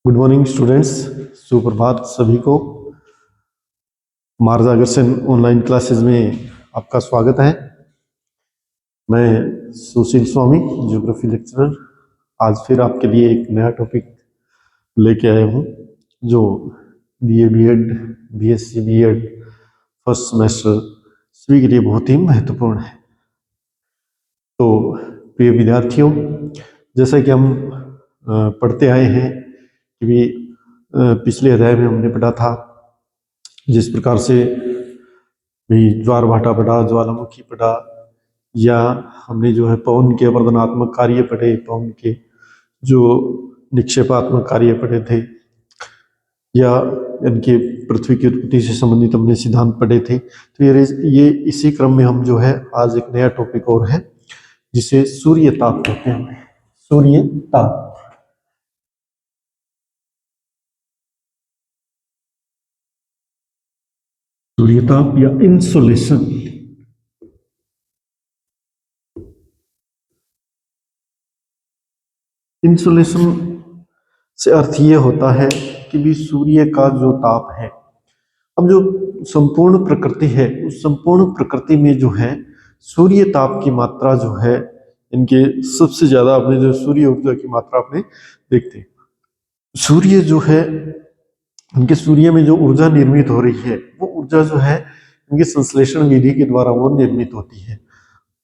Good morning students, सुप्रभात सभी को। मार्गदर्शन ऑनलाइन क्लासेस में आपका स्वागत है। मैं सुशील स्वामी, ज्योग्राफी लेक्चरर, आज फिर आपके लिए एक नया टॉपिक लेके आया हूँ जो BA BEd, BSc BEd first semester सभी के लिए बहुत ही महत्वपूर्ण है। तो प्रिय विद्यार्थियों, जैसा कि हम पढ़ते आए हैं कि भी पिछले अध्याय में हमने पढ़ा था जिस प्रकार से भी ज्वार भाटा पढ़ा, ज्वालामुखी पढ़ा, या हमने जो है पवन के अवर्धनात्मक कार्य पढ़े, पवन के जो निक्षेपात्मक कार्य पढ़े थे, या इनके पृथ्वी की उत्पत्ति से संबंधित हमने सिद्धांत पढ़े थे। तो ये इसी क्रम में हम जो है आज एक नया टॉपिक और है जिसे सूर्य ताप कहते हैं। सूर्य ताप, सूर्यताप या इंसोलेशन। इंसोलेशन से अर्थ ये होता है कि भी सूर्य का जो ताप है, अब जो संपूर्ण प्रकृति है उस संपूर्ण प्रकृति में जो है सूर्य ताप की मात्रा जो है, इनके सबसे ज्यादा अपने जो सूर्य ऊर्जा की मात्रा अपने देखते हैं। सूर्य जो है, इनके सूर्य में जो ऊर्जा निर्मित हो रही है वो ऊर्जा जो है इनके संश्लेषण विधि के द्वारा वो निर्मित होती है।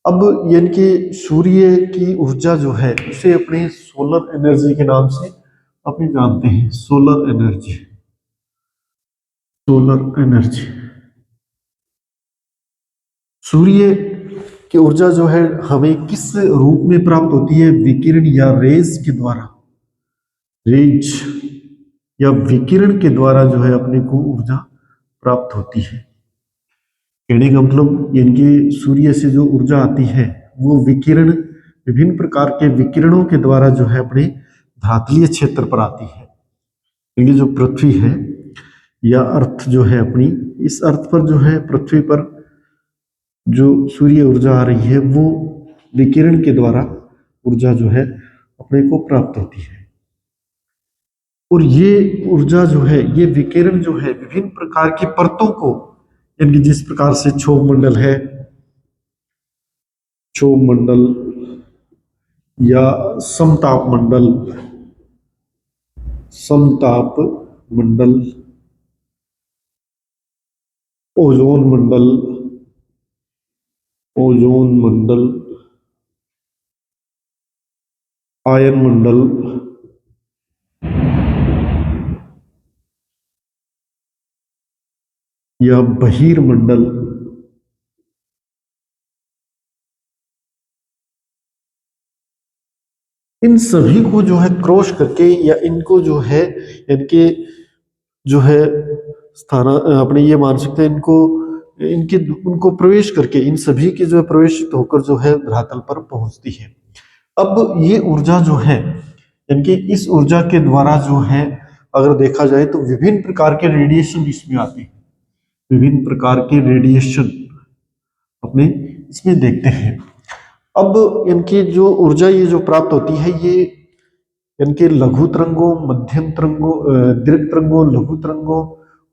अब इनके सूर्य की ऊर्जा जो है उसे अपने सोलर एनर्जी के नाम से अपने जानते हैं। Solar energy, solar energy. सूर्य की ऊर्जा जो है हमें किस रूप में प्राप्त होती है? विकिरण या रेज के द्वारा, रेज या विकिरण के द्वारा जो है अपने को ऊर्जा प्राप्त होती है। कहने का मतलब इनके सूर्य से जो ऊर्जा आती है वो विकिरण, विभिन्न प्रकार के विकिरणों के द्वारा जो है अपने धरातलीय क्षेत्र पर आती है। इनकी जो पृथ्वी है या अर्थ जो है अपनी, इस अर्थ पर जो है पृथ्वी पर जो सूर्य ऊर्जा आ रही है वो विकिरण के द्वारा ऊर्जा जो है अपने को प्राप्त होती है। और ये ऊर्जा जो है, ये विकिरण जो है विभिन्न प्रकार की परतों को, यानी जिस प्रकार से क्षोभ मंडल है, क्षोभ मंडल या समताप मंडल, समताप मंडल, ओजोन मंडल, ओजोन मंडल, आयन मंडल, या बहिर्मंडल, इन सभी को जो है क्रॉस करके या इनको जो है इनके जो है स्थान अपने ये मान सकते हैं, इनको इनके उनको प्रवेश करके इन सभी के जो है प्रवेशित होकर जो है धरातल पर पहुंचती है। अब ये ऊर्जा जो है इनकी, इस ऊर्जा के द्वारा जो है अगर देखा जाए तो विभिन्न प्रकार के रेडिएशन इसमें आते हैं। विभिन्न प्रकार के रेडिएशन अपने इसमें देखते हैं। अब इनकी जो ऊर्जा ये जो प्राप्त होती है ये इनके लघु तरंगों, मध्यम तरंगों, दीर्घ तरंगों, लघु तरंगों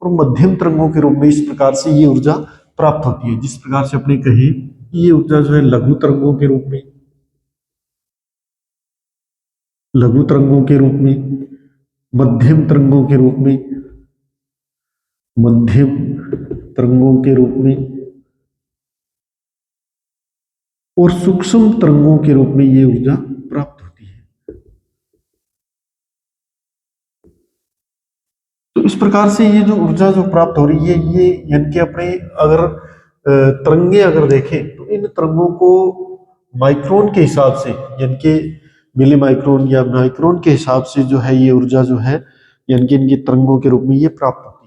और मध्यम तरंगों के रूप में इस प्रकार से ये ऊर्जा प्राप्त होती है। जिस प्रकार से अपने कहे ये ऊर्जा जो है लघु तरंगों के रूप में, लघु तरंगों के रूप में, मध्यम तरंगों के रूप में, मध्यम तरंगों के रूप में और सूक्ष्म तरंगों के रूप में ये ऊर्जा प्राप्त होती है। तो इस प्रकार से ये जो ऊर्जा जो प्राप्त हो रही है ये इनके अपने अगर तरंगे अगर देखें तो इन तरंगों को माइक्रोन के हिसाब से, यानी कि मिली माइक्रोन या माइक्रोन के हिसाब से जो है ये ऊर्जा जो है यानी कि इनकी तरंगों के रूप में ये प्राप्त होती है।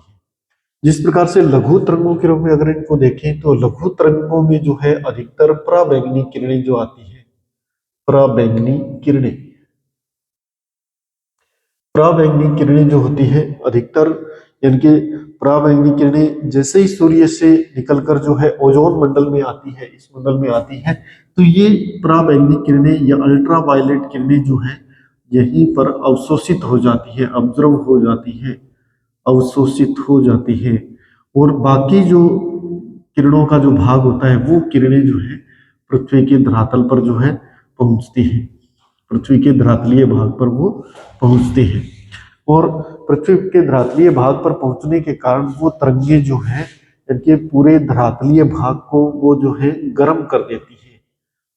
जिस प्रकार से लघु तरंगों के रूप में अगर इनको देखें तो लघु तरंगों में जो है अधिकतर पराबैंगनी किरणें जो आती है, पराबैंगनी किरणें, पराबैंगनी किरणें जो होती है अधिकतर, यानी कि पराबैंगनी किरणें जैसे ही सूर्य से निकलकर जो है ओजोन मंडल में आती है, इस मंडल में आती है, तो ये पराबैंगनी किरणें या अल्ट्रा वायलेट किरणें जो है यहीं पर अवशोषित हो जाती है, ऑब्जर्व हो जाती है, अवशोषित हो जाती है। और बाकी जो किरणों का जो भाग होता है वो किरणें जो है पृथ्वी के धरातल पर जो है पहुंचती है, पृथ्वी के धरातलीय भाग पर वो पहुंचती है। और पृथ्वी के धरातलीय भाग पर पहुंचने के कारण वो तरंगे जो है इनके पूरे धरातलीय भाग को वो जो है गर्म कर देती है,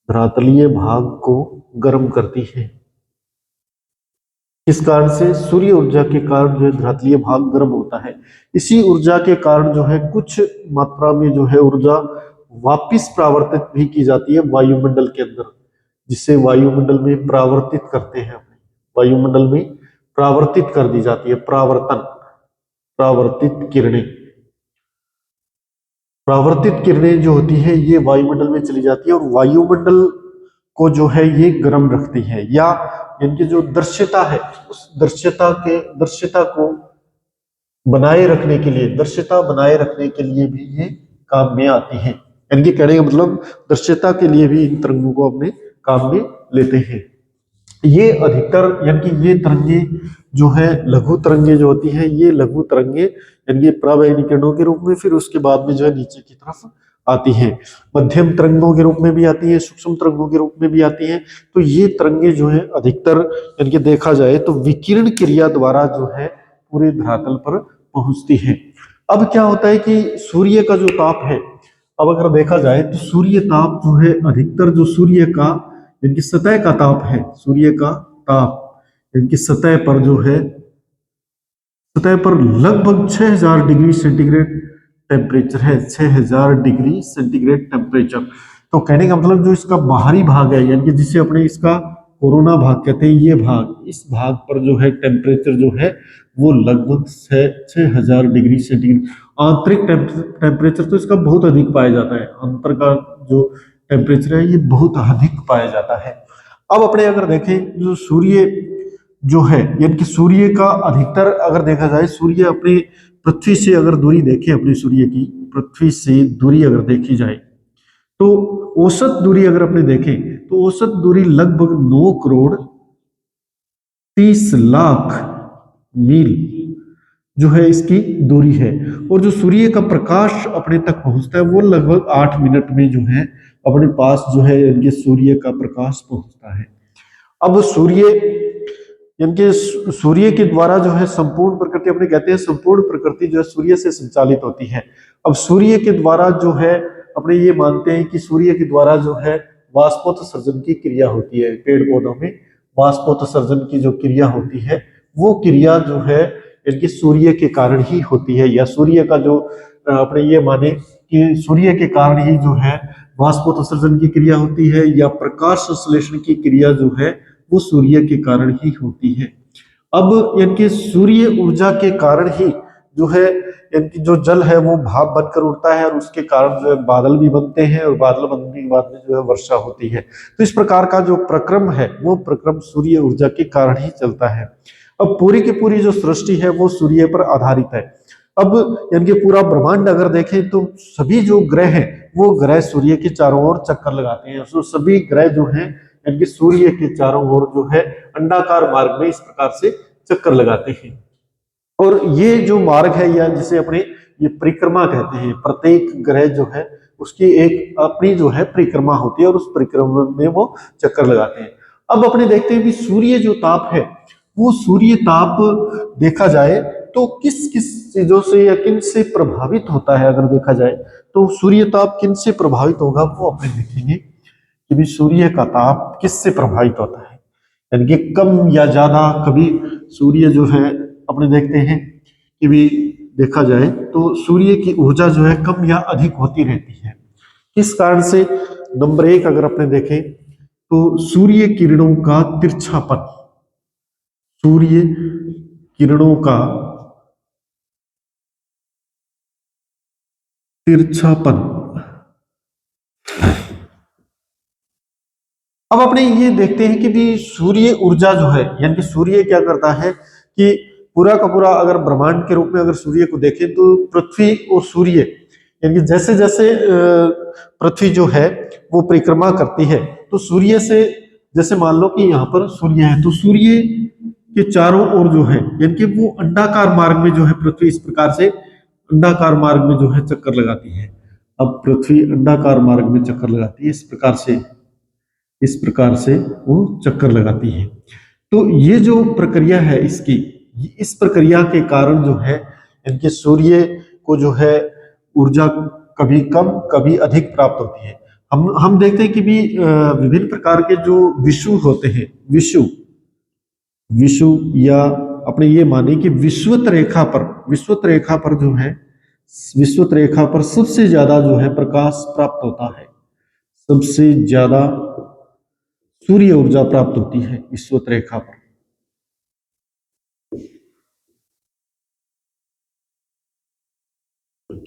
धरातलीय भाग को गर्म करती है। इस कारण से सूर्य ऊर्जा के कारण जो है धरातलीय भाग गर्म होता है। इसी ऊर्जा के कारण जो है कुछ मात्रा में जो है ऊर्जा वापिस परावर्तित भी की जाती है वायुमंडल के अंदर, जिसे वायुमंडल में परावर्तित करते हैं, वायुमंडल में परावर्तित कर दी जाती है। परावर्तन, परावर्तित किरणें, परावर्तित किरणें जो होती है ये वायुमंडल में चली जाती है और वायुमंडल को जो है ये गर्म रखती है, या इनकी जो दृश्यता है उस दृश्यता को बनाए रखने के लिए, दृश्यता बनाए रखने के लिए भी ये काम में आती है। इनके कहने का मतलब दृश्यता के लिए भी इन तरंगों को अपने काम में लेते हैं। ये अधिकतर यानी कि ये तरंगे जो है लघु तरंगे जो होती हैं, ये लघु तरंगे यानी कि परावैनी किरणों के रूप में फिर उसके बाद में जो है नीचे की तरफ आती हैं, मध्यम तरंगों के रूप में भी आती है, सूक्ष्म तरंगों के रूप में भी आती हैं। तो ये तरंगे जो है अधिकतर यानी कि देखा जाए तो विकिरण क्रिया द्वारा जो है पूरे धरातल पर पहुंचती है। अब क्या होता है कि सूर्य का जो ताप है, अब अगर देखा जाए तो सूर्य ताप जो है अधिकतर जो सूर्य का इनकी सतह का ताप है, सूर्य का ताप इनकी सतह पर जो है, सतह पर लगभग 6000 डिग्री सेंटीग्रेड टेम्परेचर है, 6000 डिग्री सेंटीग्रेड टेम्परेचर। तो कहने का मतलब जो इसका बाहरी भाग है यानी कि जिसे अपने इसका कोरोना भाग कहते हैं, ये भाग, इस भाग पर जो है टेम्परेचर जो है वो लगभग 6000 डिग्री सेंटीग्रेड। आंतरिक टेम्परेचर तो इसका बहुत अधिक पाया जाता है, अंतर का जो टेम्परेचर है ये बहुत अधिक पाया जाता है। अब अपने अगर देखें जो सूर्य जो है यानी कि सूर्य का अधिकतर अगर देखा जाए, सूर्य अपने पृथ्वी से अगर दूरी देखें, अपने सूर्य की पृथ्वी से दूरी अगर देखी जाए तो औसत दूरी अगर अपने देखें तो औसत दूरी लगभग 9 करोड़ 30 लाख मील जो है इसकी दूरी है। और जो सूर्य का प्रकाश अपने तक पहुंचता है वो लगभग 8 मिनट में जो है अपने पास जो है इनके सूर्य का प्रकाश पहुंचता है। अब सूर्य यानी कि सूर्य के द्वारा जो है संपूर्ण प्रकृति, अपने कहते हैं संपूर्ण प्रकृति जो है सूर्य से संचालित होती है। अब सूर्य के द्वारा जो है अपने ये मानते हैं कि सूर्य के द्वारा जो है वाष्पोत्सर्जन की क्रिया होती है, पेड़ पौधों में वाष्पोत्सर्जन की जो क्रिया होती है वो क्रिया जो है इनकी सूर्य के कारण ही होती है, या सूर्य का जो अपने ये माने कि सूर्य के कारण ही जो है वाष्पोत्सर्जन की क्रिया होती है, या प्रकाश संश्लेषण की क्रिया जो है वो सूर्य के कारण ही होती है। अब यानी सूर्य ऊर्जा के कारण ही जो है यानी जो जल है वो भाप बनकर उड़ता है और उसके कारण जो है बादल भी बनते हैं और बादल बनने के बाद में जो है वर्षा होती है। तो इस प्रकार का जो प्रक्रम है वो प्रक्रम सूर्य ऊर्जा के कारण ही चलता है। अब पूरी की पूरी जो सृष्टि है वो सूर्य पर आधारित है। अब यानी कि पूरा ब्रह्मांड अगर देखें तो सभी जो ग्रह हैं वो ग्रह सूर्य के चारों ओर चक्कर लगाते हैं। तो सभी ग्रह जो हैं यानी कि सूर्य के चारों ओर जो है अंडाकार मार्ग में इस प्रकार से चक्कर लगाते हैं। और ये जो मार्ग है या जिसे अपने ये परिक्रमा कहते हैं, प्रत्येक ग्रह जो है उसकी एक अपनी जो है परिक्रमा होती है और उस परिक्रमा में वो चक्कर लगाते हैं। अब अपने देखते हैं कि सूर्य जो ताप है वो सूर्य ताप देखा जाए तो किस किस चीजों से या किन से प्रभावित होता है। अगर देखा जाए तो सूर्य ताप किन से प्रभावित होगा वो अपने देखेंगे कि भी सूर्य का ताप किससे प्रभावित होता है, यानी कि कम या ज्यादा। कभी सूर्य जो है अपने देखते हैं कि भी देखा जाए तो सूर्य की ऊर्जा जो है कम या अधिक होती रहती है। किस कारण से? नंबर 1 अगर अपने देखें तो सूर्य किरणों का तिरछापन, सूर्य किरणों का तिरछापन। अब अपने ये देखते हैं कि भी सूर्य ऊर्जा जो है यानी कि सूर्य क्या करता है कि पूरा का पूरा अगर ब्रह्मांड के रूप में अगर सूर्य को देखें तो पृथ्वी और सूर्य यानी कि जैसे जैसे पृथ्वी जो है वो परिक्रमा करती है तो सूर्य से जैसे मान लो कि यहाँ पर सूर्य है, तो सूर्य के चारों ओर जो है यानी कि वो अंडाकार मार्ग में जो है पृथ्वी इस प्रकार से अंडाकार मार्ग में जो है चक्कर लगाती है। अब पृथ्वी अंडाकार मार्ग में चक्कर लगाती है, इस प्रकार से वो चक्कर लगाती है। तो ये जो प्रक्रिया है इसकी, इस प्रक्रिया के कारण जो है इनके सूर्य को जो है ऊर्जा कभी कम कभी अधिक प्राप्त होती है। हम देखते हैं कि भी विभिन्न प्रकार के जो विषु होते हैं, विषु या अपने ये माने कि विषुवत रेखा पर जो है विषुवत रेखा पर सबसे ज्यादा जो है प्रकाश प्राप्त होता है, सबसे ज्यादा सूर्य ऊर्जा प्राप्त होती है विषुवत रेखा पर।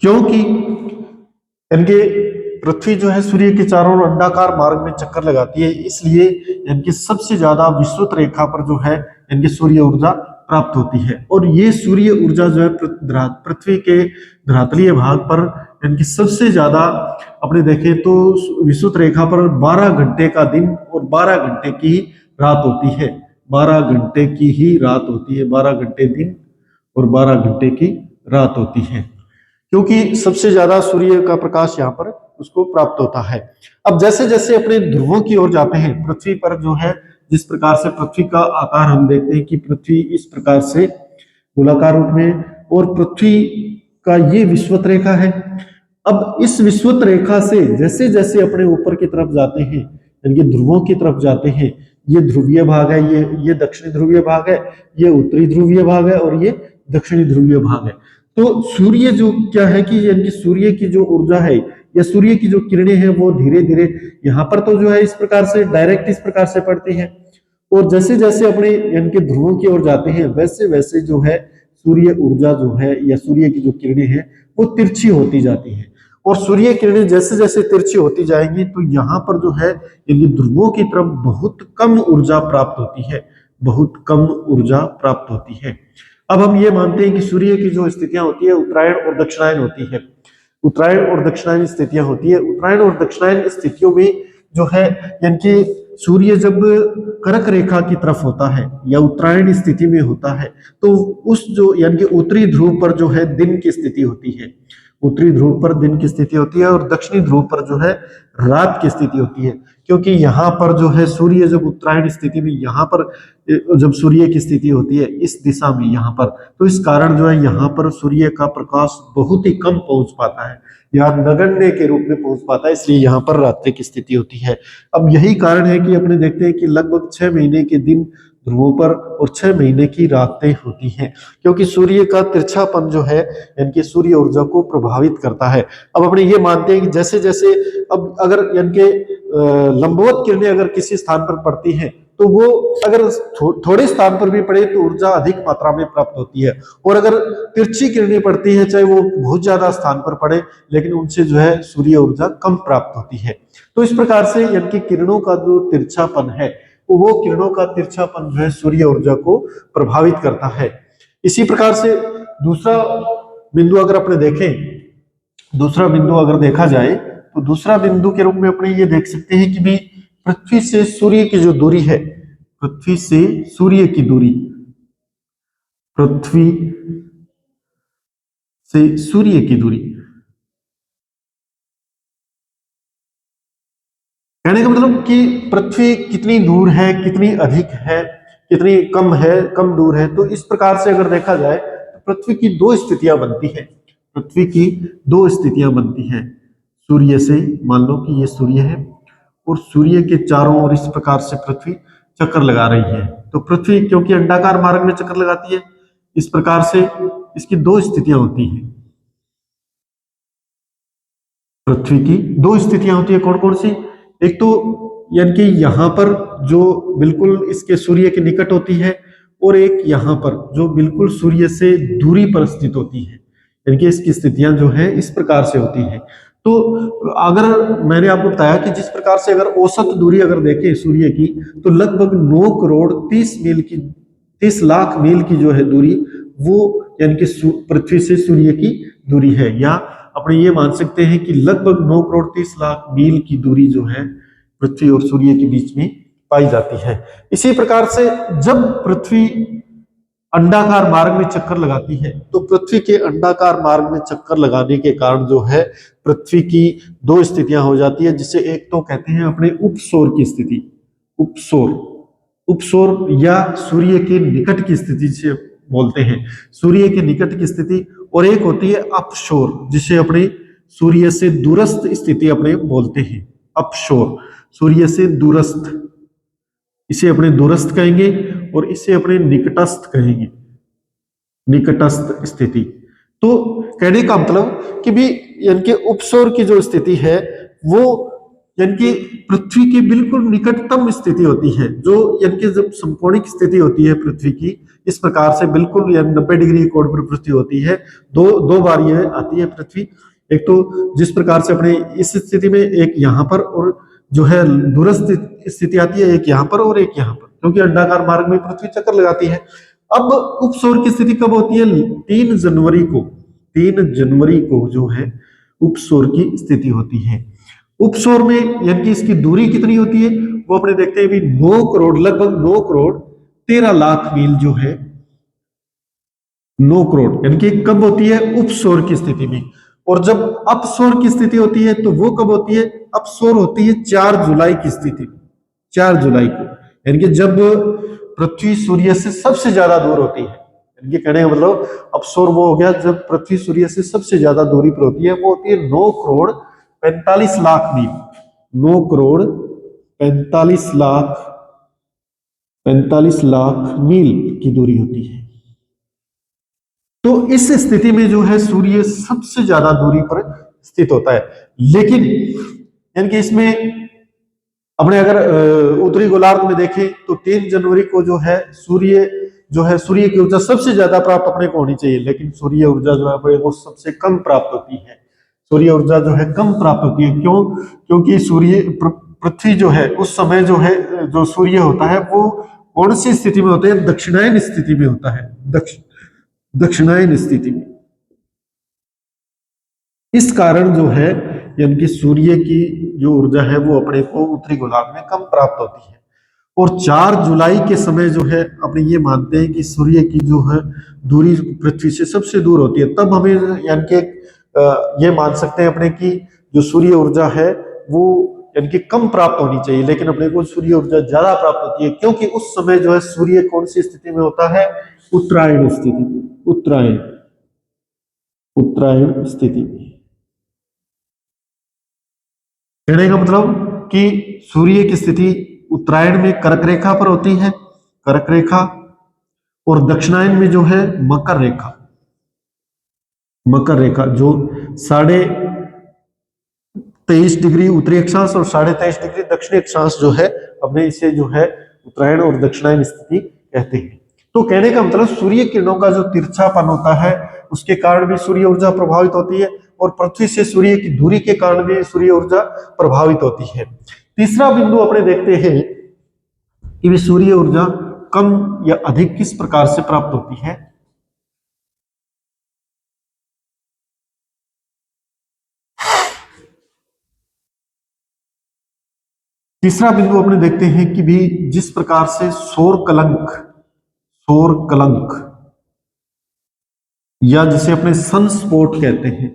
क्योंकि इनके पृथ्वी जो है सूर्य के चारों ओर अंडाकार मार्ग में चक्कर लगाती है, इसलिए इनकी सबसे ज्यादा विषुवत रेखा पर जो है इनकी सूर्य ऊर्जा प्राप्त होती है। और ये सूर्य ऊर्जा जो है पृथ्वी के धरातलीय भाग पर इनकी सबसे ज्यादा अपने देखें तो विषुवत रेखा पर 12 घंटे का दिन और 12 घंटे की रात होती है, 12 घंटे की ही रात होती है, 12 घंटे दिन और 12 घंटे की रात होती है, क्योंकि सबसे ज्यादा सूर्य का प्रकाश यहाँ पर उसको प्राप्त होता है। अब जैसे जैसे अपने ध्रुवों की ओर जाते हैं, पृथ्वी पर जो है जिस प्रकार से पृथ्वी का आकार हम देखते हैं कि पृथ्वी इस प्रकार से गोलाकार रूप में, और पृथ्वी का ये विषुवत रेखा है। अब इस विषुवत रेखा से जैसे जैसे अपने ऊपर की तरफ जाते हैं, यानी ध्रुवों की तरफ जाते हैं, ये ध्रुवीय भाग है, ये दक्षिणी ध्रुवीय भाग है, ये उत्तरी ध्रुवीय भाग है और ये दक्षिणी ध्रुवीय भाग है। तो सूर्य जो क्या है कि यानी सूर्य की जो ऊर्जा है या सूर्य की जो किरणें हैं वो धीरे धीरे यहाँ पर तो जो है इस प्रकार से डायरेक्ट इस प्रकार से पड़ती है, और जैसे जैसे अपने यानी कि ध्रुवों की ओर जाते हैं वैसे वैसे जो है सूर्य ऊर्जा जो है या सूर्य की जो किरणें हैं वो तिरछी होती जाती है। और सूर्य किरणें जैसे जैसे तिरछी होती जाएंगी तो यहाँ पर जो है यानी ध्रुवों की तरफ बहुत कम ऊर्जा प्राप्त होती है, बहुत कम ऊर्जा प्राप्त होती है। अब हम ये मानते हैं कि सूर्य की जो स्थितियां होती है उत्तरायण और दक्षिणायन होती है, उत्तरायण और दक्षिणायन स्थितियां होती है। उत्तरायण और दक्षिणायन स्थितियों में जो है यानी कि सूर्य जब कर्क रेखा की तरफ होता है या उत्तरायण स्थिति में होता है तो उस जो यानी कि उत्तरी ध्रुव पर जो है दिन की स्थिति होती है, उत्तरी ध्रुव पर दिन की स्थिति होती है और दक्षिणी ध्रुव पर जो है रात की स्थिति होती है। क्योंकि यहाँ पर जो है सूर्य जब उत्तरायण स्थिति में यहाँ पर जब सूर्य की स्थिति होती है इस दिशा में यहाँ पर, तो इस कारण जो है यहाँ पर सूर्य का प्रकाश बहुत ही कम पहुंच पाता है या नगण्य के रूप में पहुंच पाता है, इसलिए यहाँ पर रात्रि की स्थिति होती है। अब यही कारण है कि अपने देखते हैं कि लगभग 6 महीने के दिन ध्रुवों पर और 6 महीने की रातें होती हैं, क्योंकि सूर्य का तिरछापन जो है यानी सूर्य ऊर्जा को प्रभावित करता है। अब अपने ये मानते हैं कि जैसे जैसे अब अगर यानी कि लंबवत किरणें अगर किसी स्थान पर पड़ती हैं तो वो अगर थोड़े स्थान पर भी पड़े तो ऊर्जा अधिक मात्रा में प्राप्त होती है, और अगर तिरछी किरणें पड़ती हैं चाहे वो बहुत ज्यादा स्थान पर पड़े लेकिन उनसे जो है सूर्य ऊर्जा कम प्राप्त होती है। तो इस प्रकार से यानी कि किरणों का जो तिरछापन है वो किरणों का तिरछापन जो है सूर्य ऊर्जा को प्रभावित करता है। इसी प्रकार से दूसरा बिंदु अगर अपने देखें, दूसरा बिंदु अगर देखा जाए तो दूसरा बिंदु के रूप में अपने ये देख सकते हैं कि भी पृथ्वी से सूर्य की जो दूरी है, पृथ्वी से सूर्य की दूरी, पृथ्वी से सूर्य की दूरी, कहने का मतलब कि पृथ्वी कितनी दूर है, कितनी अधिक है, कितनी कम है, कम दूर है। तो इस प्रकार से अगर देखा जाए तो पृथ्वी की दो स्थितियां बनती है, पृथ्वी की दो स्थितियां बनती हैं। सूर्य से मान लो कि ये सूर्य है और सूर्य के चारों ओर इस प्रकार से पृथ्वी चक्कर लगा रही है, तो पृथ्वी क्योंकि अंडाकार मार्ग में चक्कर लगाती है इस प्रकार से इसकी दो स्थितियां होती हैं। पृथ्वी की दो स्थितियां होती है, कौन कौन सी? एक तो यानी कि यहाँ पर जो बिल्कुल इसके सूर्य के निकट होती है, और एक यहाँ पर जो बिल्कुल सूर्य से दूरी पर स्थित होती है, यानी कि इसकी स्थितियां जो है इस प्रकार से होती है। तो अगर मैंने आपको बताया कि जिस प्रकार से अगर औसत दूरी अगर देखें सूर्य की तो लगभग 9 करोड़ 30 मील की 30 लाख मील की जो है दूरी वो यानी कि पृथ्वी से सूर्य की दूरी है, या अपने ये मान सकते हैं कि लगभग 9 करोड़ 30 लाख मील की दूरी जो है पृथ्वी और सूर्य के बीच में पाई जाती है। इसी प्रकार से जब पृथ्वी अंडाकार मार्ग में चक्कर लगाती है तो पृथ्वी के अंडाकार मार्ग में चक्कर लगाने के कारण जो है पृथ्वी की दो स्थितियां हो जाती है, जिसे एक तो कहते हैं अपने उपसौर की स्थिति, उपसौर, उपसौर या सूर्य के निकट की स्थिति से बोलते हैं, सूर्य के निकट की स्थिति, और एक होती है अपशोर जिसे अपने सूर्य से दूरस्थ स्थिति अपने बोलते हैं। अपशोर, सूर्य से दूरस्थ, इसे अपने दूरस्थ कहेंगे और इसे अपने निकटस्थ कहेंगे, निकटस्थ स्थिति। तो कहने का मतलब कि भी यानी कि उपसौर की जो स्थिति है वो यानी कि पृथ्वी के बिल्कुल निकटतम स्थिति होती है, जो यानी कि जब समकोणिक स्थिति होती है पृथ्वी की, इस प्रकार से बिल्कुल 90 डिग्री कोण पर पृथ्वी होती है। दो बार यह आती है पृथ्वी, एक तो जिस प्रकार से अपने इस स्थिति में, एक यहाँ पर, और जो है दूरस्थ स्थिति आती है एक यहाँ पर और एक यहाँ पर, क्योंकि अंडाकार मार्ग में पृथ्वी चक्कर लगाती है। अब उपसौर की स्थिति कब होती है? 3 जनवरी को, 3 जनवरी को जो है उपसौर की स्थिति होती है। उपसौर में यानी कि इसकी दूरी कितनी होती है वो अपने देखते हैं भी 9 करोड़, लगभग 9 करोड़ 13 लाख मील जो है, 9 करोड़, यानी कि कब होती है? उपसौर की स्थिति में। और जब अपसौर की स्थिति होती है तो वो कब होती है? अपसौर होती है 4 जुलाई की स्थिति, 4 जुलाई को, यानी कि जब पृथ्वी सूर्य से सबसे ज्यादा दूर होती है। यानी कि कहने का मतलब अपसौर वो हो गया जब पृथ्वी सूर्य से सबसे ज्यादा दूरी पर होती है, वो होती है 9 करोड़ 45 लाख मील, 9 करोड़ 45 लाख मील की दूरी होती है। तो इस स्थिति में जो है सूर्य सबसे ज्यादा दूरी पर स्थित होता है। लेकिन यानी कि इसमें अपने अगर उत्तरी गोलार्ध में देखें तो 3 जनवरी को जो है सूर्य की ऊर्जा सबसे ज्यादा प्राप्त अपने को होनी चाहिए, लेकिन सूर्य ऊर्जा जो है अपने को सबसे कम प्राप्त होती है। सूर्य ऊर्जा जो है कम प्राप्त होती है, क्यों? क्योंकि पृथ्वी जो है उस समय जो है जो सूर्य होता है वो कौन सी स्थिति में होता है? दक्षिणायन स्थिति में होता है, दक्षिणायन स्थिति में। इस कारण जो है यानी कि सूर्य की जो ऊर्जा है वो अपने को उत्तरी गोलार्ध में कम प्राप्त होती है। और 4 जुलाई के समय जो है अपने ये मानते हैं कि सूर्य की जो है दूरी पृथ्वी से सबसे दूर होती है, तब हमें यानी कि ये मान सकते हैं अपने की जो सूर्य ऊर्जा है वो यानी कि कम प्राप्त होनी चाहिए, लेकिन अपने को सूर्य ऊर्जा ज्यादा प्राप्त होती है, क्योंकि उस समय जो है सूर्य कौन सी स्थिति में होता है? उत्तरायण स्थिति में, उत्तरायण स्थिति में। कहने का मतलब कि सूर्य की स्थिति उत्तरायण में कर्क रेखा पर होती है, कर्क रेखा, और दक्षिणायन में जो है मकर रेखा, मकर रेखा जो 23.5 डिग्री उत्तरी अक्षांश और 23.5 डिग्री दक्षिणी अक्षांश जो है अपने इसे जो है उत्तरायण और दक्षिणायन स्थिति कहते हैं। तो कहने का मतलब सूर्य किरणों का जो तिरछापन होता है उसके कारण भी सूर्य ऊर्जा प्रभावित होती है, और पृथ्वी से सूर्य की दूरी के कारण भी सूर्य ऊर्जा प्रभावित होती है। तीसरा बिंदु अपने देखते हैं कि सूर्य ऊर्जा कम या अधिक किस प्रकार से प्राप्त होती है। तीसरा बिंदु अपने देखते हैं कि भी जिस प्रकार से सौर कलंक या जिसे अपने सनस्पॉट कहते हैं,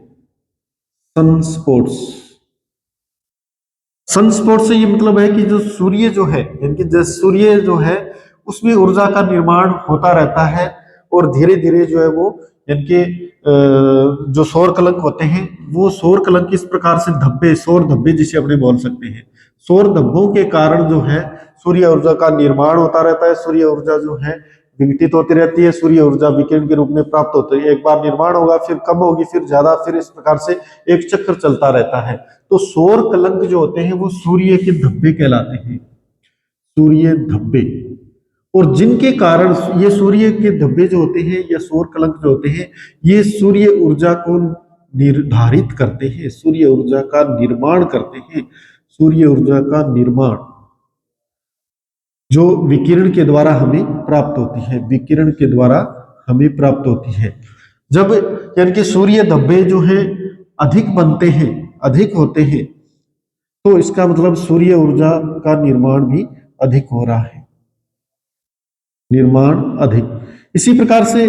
सनस्पॉट से ये मतलब है कि जो सूर्य जो है यानी कि जैसे सूर्य जो है उसमें ऊर्जा का निर्माण होता रहता है, और धीरे धीरे जो है वो यानी कि जो सौर कलंक होते हैं वो सौर कलंक इस प्रकार से धब्बे, सौर धब्बे जिसे अपने बोल सकते हैं, सौर धब्बों के कारण जो है सूर्य ऊर्जा का निर्माण होता रहता है। सूर्य ऊर्जा जो है विघटित होती रहती है, सूर्य ऊर्जा विकिरण के रूप में प्राप्त होती है, एक बार निर्माण होगा फिर कम होगी फिर ज्यादा, फिर इस प्रकार से एक चक्र चलता रहता है। तो सौर कलंक जो होते हैं वो सूर्य के धब्बे कहलाते हैं, सूर्य धब्बे। और जिनके कारण ये सूर्य के धब्बे जो होते हैं या सौर कलंक जो होते हैं ये सूर्य ऊर्जा को निर्धारित करते हैं, सूर्य ऊर्जा का निर्माण करते हैं, सूर्य ऊर्जा का निर्माण जो विकिरण के द्वारा हमें प्राप्त होती है, विकिरण के द्वारा हमें प्राप्त होती है। जब यानी कि सूर्य धब्बे जो है अधिक बनते हैं, अधिक होते हैं, तो इसका मतलब सूर्य ऊर्जा का निर्माण भी अधिक हो रहा है, निर्माण अधिक। इसी प्रकार से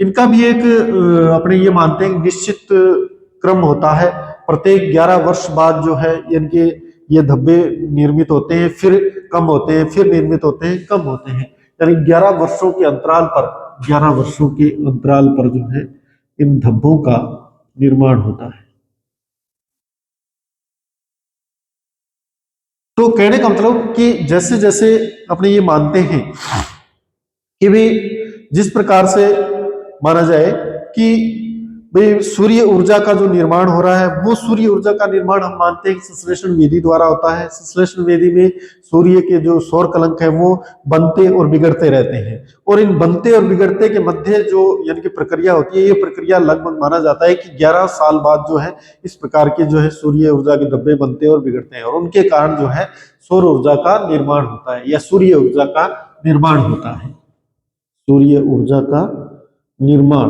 इनका भी एक अपने ये मानते हैं निश्चित क्रम होता है। प्रत्येक 11 वर्ष बाद जो है इनके ये धब्बे निर्मित होते हैं, फिर कम होते हैं, फिर निर्मित होते हैं, कम होते हैं। यानी 11 वर्षों के अंतराल पर 11 वर्षों के अंतराल पर जो है इन धब्बों का निर्माण होता है। तो कहने का मतलब कि जैसे जैसे अपने ये मानते हैं कि भाई जिस प्रकार से माना जाए कि भाई सूर्य ऊर्जा का जो निर्माण हो रहा है, वो सूर्य ऊर्जा का निर्माण हम मानते हैं कि संश्लेषण विधि द्वारा होता है। संश्लेषण विधि में सूर्य के जो सौर कलंक है वो बनते और बिगड़ते रहते हैं, और इन बनते और बिगड़ते के मध्य जो यानी कि प्रक्रिया होती है, ये प्रक्रिया लगभग माना जाता है कि 11 साल बाद जो है इस प्रकार के जो है सूर्य ऊर्जा के धब्बे बनते और बिगड़ते हैं, और उनके कारण जो है सौर ऊर्जा का निर्माण होता है या सूर्य ऊर्जा का निर्माण होता है। सूर्य ऊर्जा का निर्माण।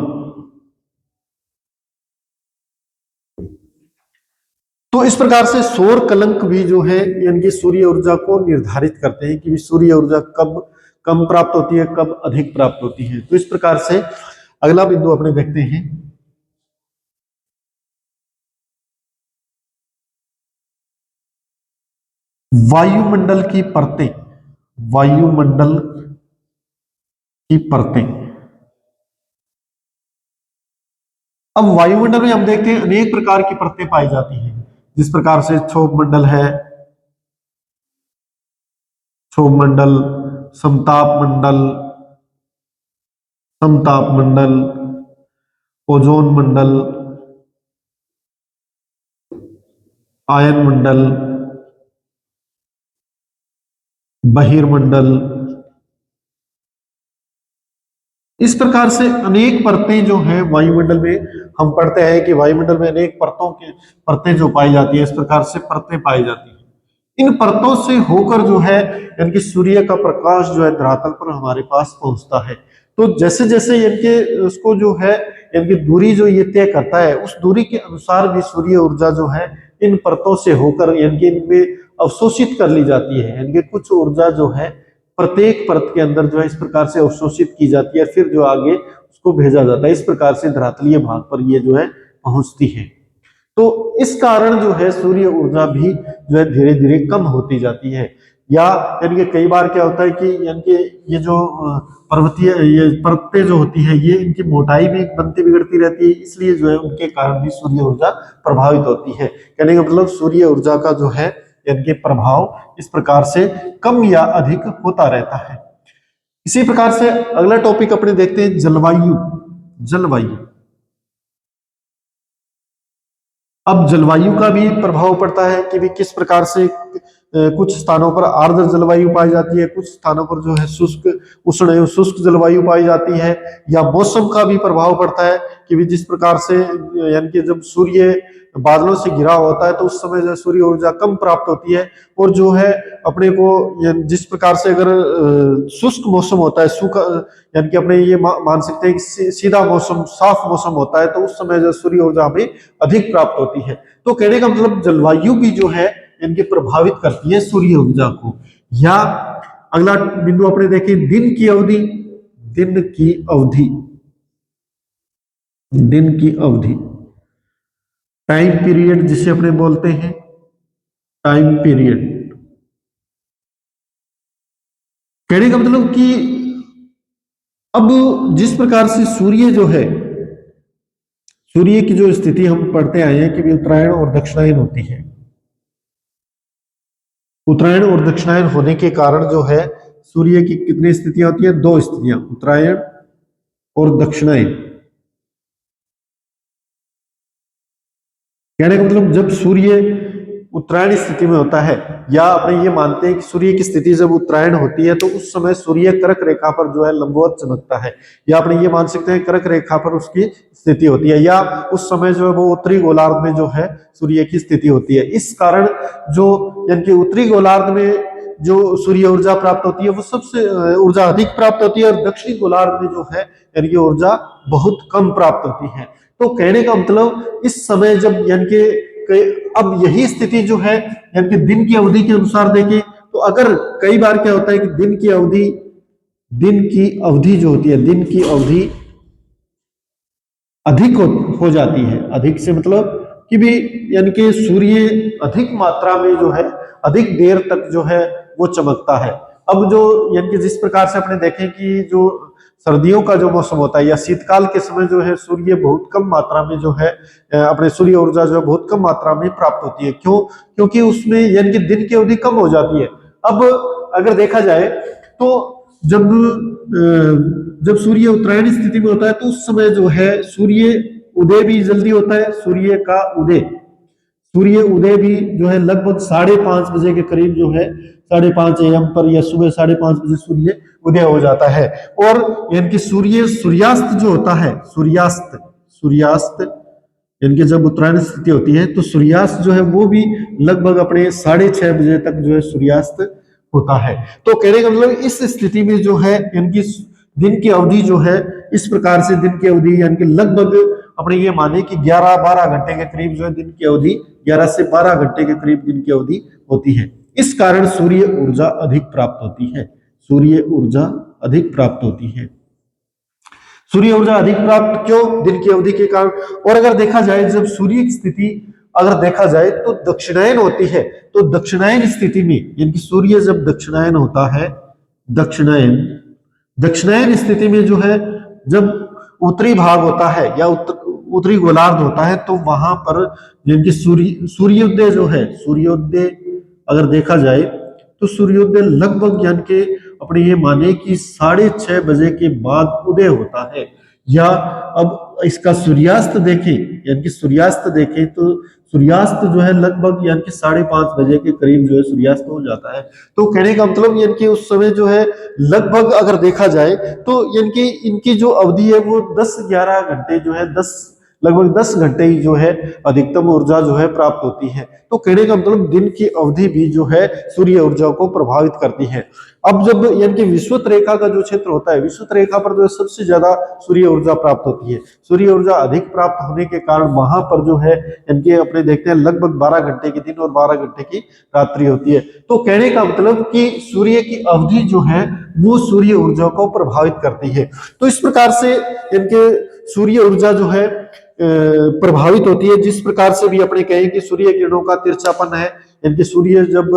तो इस प्रकार से सौर कलंक भी जो है यानी सूर्य ऊर्जा को निर्धारित करते हैं कि सूर्य ऊर्जा कब कम प्राप्त होती है, कब अधिक प्राप्त होती है। तो इस प्रकार से अगला बिंदु अपने देखते हैं, वायुमंडल की परतें। वायुमंडल की परतें। अब वायुमंडल में हम देखते हैं अनेक प्रकार की परतें पाई जाती हैं, जिस प्रकार से क्षोभ मंडल है, क्षोभ मंडल, समताप मंडल, समताप मंडल, ओजोन मंडल, आयन मंडल, बहिर्मंडल। इस प्रकार से अनेक परतें जो हैं वायुमंडल में, हम पढ़ते हैं कि वायुमंडल में अनेक परतों की परतें जो पाई जाती है, इस प्रकार से परतें पाई जाती हैं। इन परतों से होकर जो है यानी कि सूर्य का प्रकाश जो है धरातल पर हमारे पास पहुंचता है। तो जैसे जैसे इनके उसको जो है यानी कि दूरी जो ये तय करता है, उस दूरी के अनुसार भी सूर्य ऊर्जा जो है इन परतों से होकर यानी कि इनमें अवशोषित कर ली जाती है। यानी कि कुछ ऊर्जा जो है प्रत्येक परत के अंदर जो है इस प्रकार से अवशोषित की जाती है, फिर जो आगे उसको भेजा जाता है। इस प्रकार से धरातलीय भाग पर ये जो है पहुंचती है। तो इस कारण जो है सूर्य ऊर्जा भी जो है धीरे धीरे कम होती जाती है। या यानी कि कई बार क्या होता है कि यानी कि ये जो पर्वतीय ये परतें जो होती है, ये इनकी मोटाई भी बनती बिगड़ती रहती है, इसलिए जो है उनके कारण भी सूर्य ऊर्जा प्रभावित होती है। कहने का मतलब सूर्य ऊर्जा का जो है यानी कि प्रभाव इस प्रकार से कम या अधिक होता रहता है। इसी प्रकार से अगला टॉपिक अपने देखते हैं, जलवायु। जलवायु। अब जलवायु का भी प्रभाव पड़ता है कि भी किस प्रकार से कुछ स्थानों पर आर्द्र जलवायु पाई जाती है, कुछ स्थानों पर जो है शुष्क उष्ण एवं शुष्क जलवायु पाई जाती है। या मौसम का भी प्रभाव पड़ता है कि भी जिस प्रकार से यानी कि जब सूर्य बादलों से घिरा होता है तो उस समय जो सूर्य ऊर्जा कम प्राप्त होती है, और जो है अपने को जिस प्रकार से अगर शुष्क मौसम होता है, सूखा यानी कि अपने ये मान सकते हैं कि सीधा मौसम, साफ मौसम होता है, तो उस समय जो सूर्य ऊर्जा हमें अधिक प्राप्त होती है। तो कहने का मतलब जलवायु भी जो है इनके प्रभावित करती है सूर्य ऊर्जा को। या अगला बिंदु अपने देखें, दिन की अवधि। दिन की अवधि। दिन की अवधि, टाइम पीरियड जिसे अपने बोलते हैं, टाइम पीरियड। कहने का मतलब कि अब जिस प्रकार से सूर्य जो है, सूर्य की जो स्थिति हम पढ़ते आए हैं कि उत्तरायण और दक्षिणायन होती है। उत्तरायण और दक्षिणायन होने के कारण जो है सूर्य की कितनी स्थितियां होती है? 2 स्थितियां, उत्तरायण और दक्षिणायन। कहने का मतलब जब सूर्य उत्तरायण स्थिति में होता है, या अपने ये मानते हैं कि सूर्य की स्थिति जब उत्तरायण होती है तो उस समय सूर्य कर्क रेखा पर जो है लंबवत चमकता है, या अपने ये मान सकते हैं कर्क रेखा पर उसकी स्थिति होती है, या उस समय जो है वो उत्तरी गोलार्ध में जो है सूर्य की स्थिति होती है। इस कारण जो यानी कि उत्तरी गोलार्ध में जो सूर्य ऊर्जा प्राप्त होती है वो सबसे ऊर्जा अधिक प्राप्त होती है, और दक्षिणी गोलार्ध में जो है यानी कि ऊर्जा बहुत कम प्राप्त होती है। तो कहने का मतलब इस समय जब यानी कि अब यही स्थिति जो है यानी कि दिन की अवधि के अनुसार देखें तो अगर कई बार क्या होता है कि दिन की अवधि जो होती है, दिन की अवधि अधिक हो जाती है। अधिक से मतलब कि भी यानी कि सूर्य अधिक मात्रा में जो है अधिक देर तक जो है वो चमकता है। अब जो यानी कि जिस प्रकार से अपने देखें कि जो सर्दियों का जो मौसम होता है या शीतकाल के समय जो है सूर्य बहुत कम मात्रा में जो है अपने सूर्य ऊर्जा जो है बहुत कम मात्रा में प्राप्त होती है। क्यों? क्योंकि उसमें यानी कि दिन की अवधि कम हो जाती है। अब अगर देखा जाए तो जब जब सूर्य उत्तरायण स्थिति में होता है तो उस समय जो है सूर्य उदय भी जल्दी होता है। सूर्य उदय भी जो है लगभग 5:30 बजे के करीब जो है 5:30 AM पर या सुबह 5:30 बजे सूर्य उदय हो जाता है। और यानी कि सूर्यास्त जो होता है, सूर्यास्त यानी कि जब उत्तरायण स्थिति होती है तो सूर्यास्त जो है वो भी लगभग अपने 6:30 बजे तक जो है सूर्यास्त होता है। तो कहने का मतलब इस स्थिति में जो है इनकी दिन की अवधि जो है इस प्रकार से दिन की अवधि यानी कि लगभग अपने ये माने कि 11-12 घंटे के करीब जो है दिन की अवधि 11 से 12 घंटे के करीब दिन की अवधि होती है। इस कारण सूर्य ऊर्जा अधिक प्राप्त होती है। सूर्य ऊर्जा अधिक प्राप्त होती है। सूर्य ऊर्जा अधिक प्राप्त क्यों? दिन की अवधि के कारण। और अगर देखा जाए जब सूर्य की स्थिति अगर देखा जाए तो दक्षिणायन होती है, तो दक्षिणायन स्थिति में यानी कि सूर्य जब दक्षिणायन होता है, दक्षिणायन स्थिति में जो है जब उत्तरी भाग होता है या उत्तरी गोलार्ध होता है तो वहां पर यानी कि सूर्योदय जो है, सूर्योदय अगर देखा जाए तो सूर्योदय लगभग यानी कि अपने ये माने कि 6:30 बजे के बाद उदय होता है। या अब इसका सूर्यास्त देखें यानी कि सूर्यास्त देखें तो सूर्यास्त जो है लगभग यानी कि 5:30 बजे के करीब जो है सूर्यास्त हो जाता है। तो कहने का मतलब यानी कि उस समय जो है लगभग अगर देखा जाए तो यानी कि इनकी जो अवधि है वो 10-11 घंटे जो है लगभग 10 घंटे ही जो है अधिकतम ऊर्जा जो है प्राप्त होती है। तो कहने का मतलब दिन की अवधि भी जो है सूर्य ऊर्जा को प्रभावित करती है। अब जब यानी कि विषुवत रेखा का जो क्षेत्र होता है, विषुवत रेखा पर जो है सबसे ज्यादा सूर्य ऊर्जा प्राप्त होती है। सूर्य ऊर्जा अधिक प्राप्त होने के कारण वहां पर जो है इनके अपने देखते हैं लगभग 12 घंटे के दिन और 12 घंटे की रात्रि होती है। तो कहने का मतलब कि सूर्य की अवधि जो है वो सूर्य ऊर्जा को प्रभावित करती है। तो इस प्रकार से इनके सूर्य ऊर्जा जो है प्रभावित होती है। जिस प्रकार से भी अपने कहें कि सूर्य किरणों का तिरछापन है, यानी सूर्य जब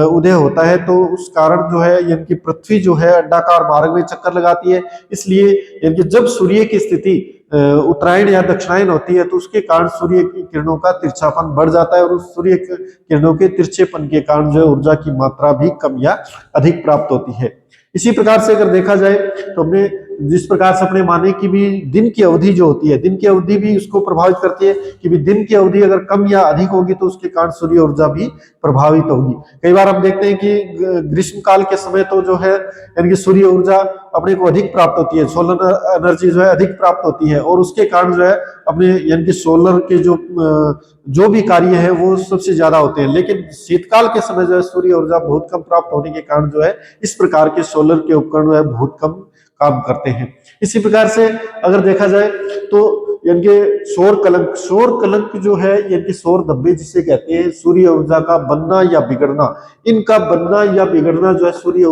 उदय होता है तो उस कारण जो है यानी पृथ्वी जो है अंडाकार मार्ग में चक्कर लगाती है। इसलिए यानी जब सूर्य की स्थिति उत्तरायण या दक्षिणायन होती है तो उसके कारण सूर्य की किरणों का तिरछापन बढ़ जाता है और उस सूर्य किरणों के तिरछेपन के कारण जो है ऊर्जा की मात्रा भी कम या अधिक प्राप्त होती है। इसी प्रकार से अगर देखा जाए तो हमने जिस प्रकार से अपने माने कि भी दिन की अवधि जो होती है, दिन की अवधि भी उसको प्रभावित करती है कि भी दिन की अवधि अगर कम या अधिक होगी तो उसके कारण सूर्य ऊर्जा भी प्रभावित होगी। कई बार हम देखते हैं कि ग्रीष्म काल के समय तो जो है यानी कि सूर्य ऊर्जा अपने को अधिक प्राप्त होती है, सोलर एनर्जी जो है अधिक प्राप्त होती है और उसके कारण जो है अपने यानी कि सोलर के जो भी कार्य है वो सबसे ज्यादा होते हैं। लेकिन शीतकाल के समय जो है सूर्य ऊर्जा बहुत कम प्राप्त होने के कारण जो है इस प्रकार के सोलर के उपकरण जो है बहुत कम काम करते हैं। इसी प्रकार से अगर देखा जाए तो यानी कि सौर कलंक जो है यानी कि सौर धब्बे जिसे कहते हैं, सूर्य ऊर्जा का बनना या बिगड़ना, इनका बनना या बिगड़ना जो है सूर्य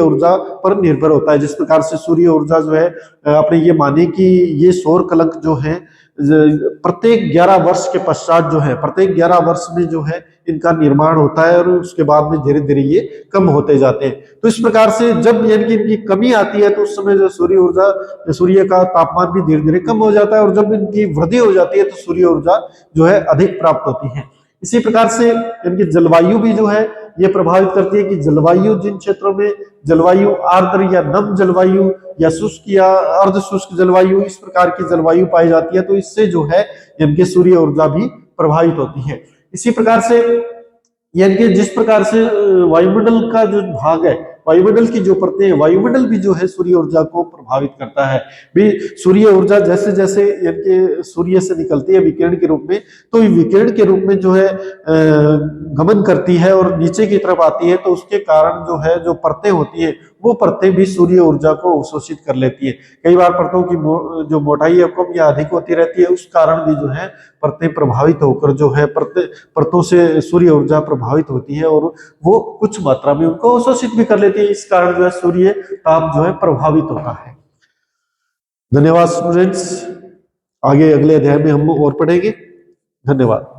ऊर्जा पर निर्भर होता है। जिस प्रकार से सूर्य ऊर्जा जो है अपने ये माने कि ये सौर कलंक जो है प्रत्येक 11 वर्ष के पश्चात जो है प्रत्येक 11 वर्ष में जो है इनका निर्माण होता है और उसके बाद में धीरे धीरे ये कम होते जाते हैं। तो इस प्रकार से जब यानी कि इनकी कमी आती है तो उस समय जो सूर्य का तापमान भी धीरे धीरे कम हो जाता है और जब इनकी वृद्धि हो जाती है तो सूर्य ऊर्जा जो है अधिक प्राप्त होती है। इसी प्रकार से इनकी जलवायु भी जो है ये प्रभावित करती है कि जलवायु जिन क्षेत्रों में जलवायु आर्द्र या नम जलवायु या शुष्क या अर्ध शुष्क जलवायु, इस प्रकार की जलवायु पाई जाती है तो इससे जो है इनके सूर्य ऊर्जा भी प्रभावित होती है। इसी प्रकार से यानी कि जिस प्रकार से वायुमंडल का जो भाग है, वायुमंडल की जो परतें हैं, वायुमंडल भी जो है सूर्य ऊर्जा को प्रभावित करता है। भी सूर्य ऊर्जा जैसे जैसे यानी कि सूर्य से निकलती है विकिरण के रूप में, तो विकिरण के रूप में जो है गमन करती है और नीचे की तरफ आती है तो उसके कारण जो है जो परतें होती है वो परतें भी सूर्य ऊर्जा को अवशोषित कर लेती है। कई बार परतों की जो मोटाई है कम या अधिक होती रहती है, उस कारण भी जो है परतें प्रभावित होकर जो है परतों से सूर्य ऊर्जा प्रभावित होती है और वो कुछ मात्रा में उनको अवशोषित भी कर लेती है। इस कारण जो है सूर्य ताप जो है प्रभावित होता है। धन्यवाद स्टूडेंट्स, आगे अगले अध्याय में हम और पढ़ेंगे। धन्यवाद।